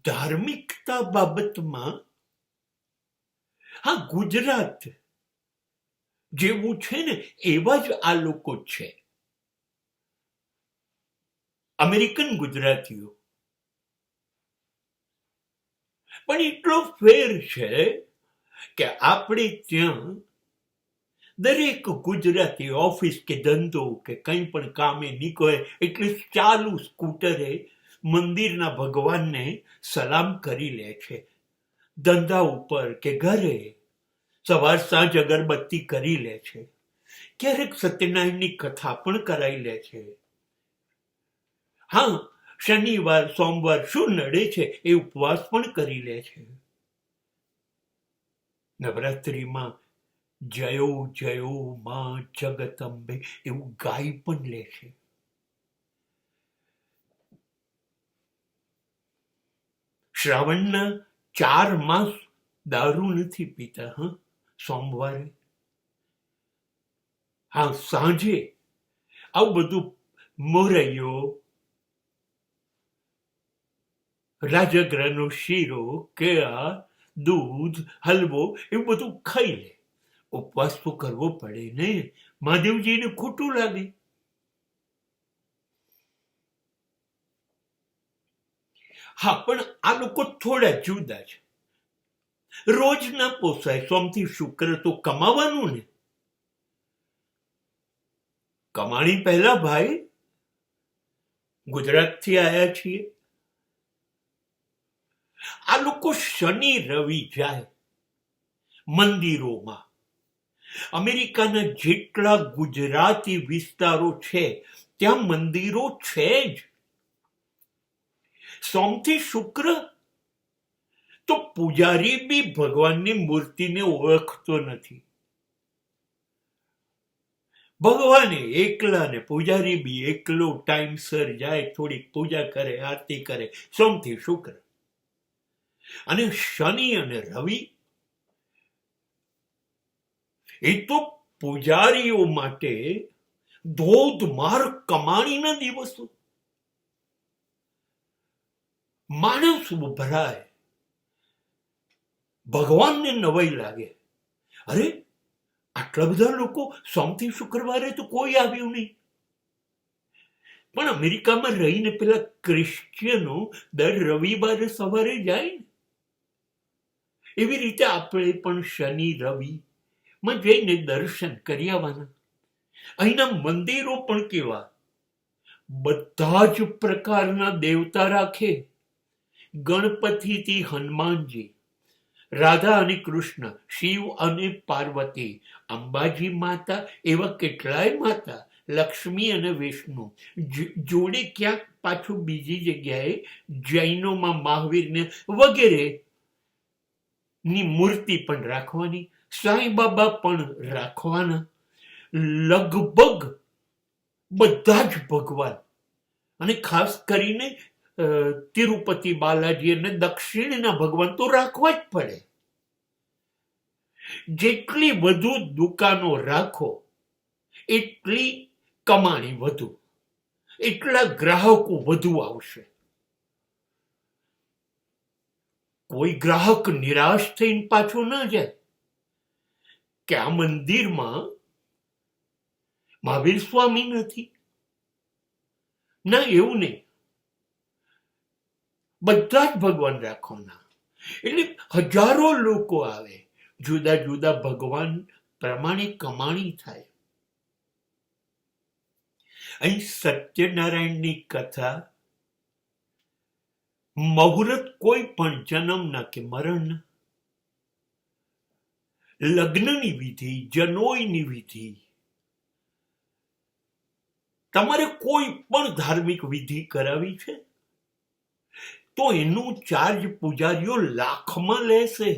ધાર્મિકતા બાબતમાં હા ગુજરાત જેવું છે ને એવા જ આ લોકો છે, અમેરિકન ગુજરાતીઓ. પણ એટલો ફેર છે કે આપણે ત્યાં દરેક ગુજરાતી ઓફિસ કે ધંધો કે કંઈ પણ કામે નીકળે એટલે ચાલુ સ્કૂટરે મંદિરના ભગવાનને સલામ કરી લે છે. ધંધા ઉપર કે ઘરે સવાર સાંજ અગરબત્તી કરી લે છે. ક્યારેક સત્યનારાયણની કથા પણ કરાઈ લે છે. હા, શનિવાર સોમવાર શું નડે છે એ ઉપવાસ પણ કરી લે છે. નવરાત્રિમાં જયો જયો માં જગદંબે એવું ગાઈ પણ લે છે. શ્રાવણના 4 માસ દારૂ નથી પીતા. સોમવારે હા સાંજે આવું બધું મોરૈયો, રાજગરાનો શીરો, કેળા, દૂધ, હલવો એવું બધું ખાઈ લે. ઉપવાસ તો કરવો પડે ને, મહાદેવજીને ખોટું લાગે. હા, પણ આ લોકો થોડા જુદા છે. રોજ ના પોસાય, સોમથી શુક્ર તો કમાવાનું ને. કમાણી પહેલા ભાઈ, ગુજરાતથી આવ્યા છીએ. આ લોકો શનિ રવિ જાય મંદિરોમાં. અમેરિકાના જેટલા ગુજરાતી વિસ્તારો છે ત્યાં મંદિરો છે જ. સોમથી શુક્ર તો પૂજારી બી ભગવાનની મૂર્તિને ઓળખતો નથી. ભગવાને એકલા ને પૂજારી બી એકલો ટાઈમસર જાય, થોડીક પૂજા કરે, આરતી કરે. સોમથી શુક્ર. અને શનિ અને રવિ એ તો પૂજારીઓ માટે ધોધમાર કમાણીના દિવસો. માણસ ઉભરાય, ભગવાનને નવાઈ લાગે. અરે આટલા બધા લોકો સોમથી શુક્રવારે તો કોઈ આવ્યું નહીં. પણ અમેરિકામાં રહીને પેલા ક્રિશ્ચિયનો દર રવિવારે સવારે જાય ને, એવી રીતે આપણે પણ શનિ રવિ માં જઈને દર્શન કરી આવવાના. અહીંના મંદિરો પણ કેવા, બધા જ પ્રકારના દેવતા રાખે. ગણપતિથી હનુમાનજી, રાધા અને કૃષ્ણ, શિવ અને પાર્વતી, અંબાજી માતા, એવા કેટલાય માતા, લક્ષ્મી અને વિષ્ણુ. જોડે ક્યાંક પાછું બીજી જગ્યાએ જૈનોમાં મહાવીરને વગેરે ની મૂર્તિ પણ રાખવાની. સાંઈ બાબા પણ રાખવાના. લગભગ બધા જ ભગવાન, અને ખાસ કરીને તિરુપતિ બાલાજી અને દક્ષિણના ભગવાન તો રાખવા જ પડે. જેટલી વધુ દુકાનો રાખો એટલી કમાણી વધુ, એટલા ગ્રાહકો વધુ આવશે. કોઈ ગ્રાહક નિરાશ થઈને પાછો ના જાય કે આ મંદિરમાં મહાવીર સ્વામી નથી. ના, એવું નહીં. બધા જ ભગવાન રાખવાના. એટલે હજારો લોકો આવે, જુદા જુદા ભગવાન પ્રમાણે કમાણી થાય. અહીં સત્યનારાયણની કથા, મુહૂર્ત કોઈ પણ જન્મના કે મરણના, લગ્નની વિધિ, જનોઈની વિધિ, તમારે કોઈ પણ ધાર્મિક વિધિ કરાવી છે તો એનું ચાર્જ પૂજારીઓ લાખમાં લેશે.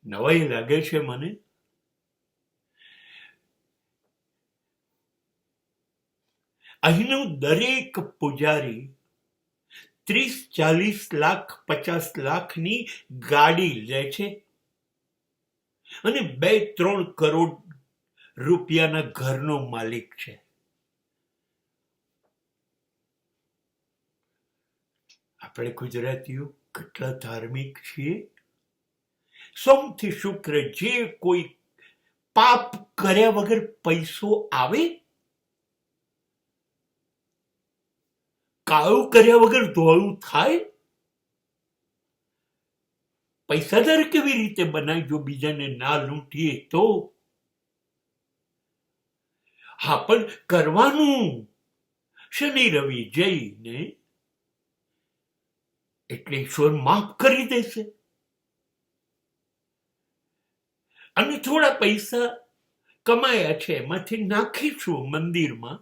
નવાઈ લાગે છે મને. અહીંનું દરેક પૂજારી 30-40 લાખ 50 લાખની ગાડી લે છે અને 2-3 કરોડ રૂપિયાના ઘરનો માલિક છે. આપણે ગુજરાતીઓ કેટલા ધાર્મિક છીએ. સોમથી શુક્ર જે કોઈ પાપ કર્યા વગર પૈસો આવે, કાળું કર્યા વગર ધોળું થાય. પૈસાદાર કેવી રીતે બનાય જો બીજાને ના લૂંટીએ તો? હા, પણ કરવાનું શનિ રવિ જઈને એટલે ઈશ્વર માફ કરી દેશે. અને થોડા પૈસા કમાયા છે એમાંથી નાખીશું મંદિરમાં.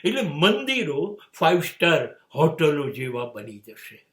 એટલે મંદિરો 5 સ્ટાર હોટલો જેવા બની જશે.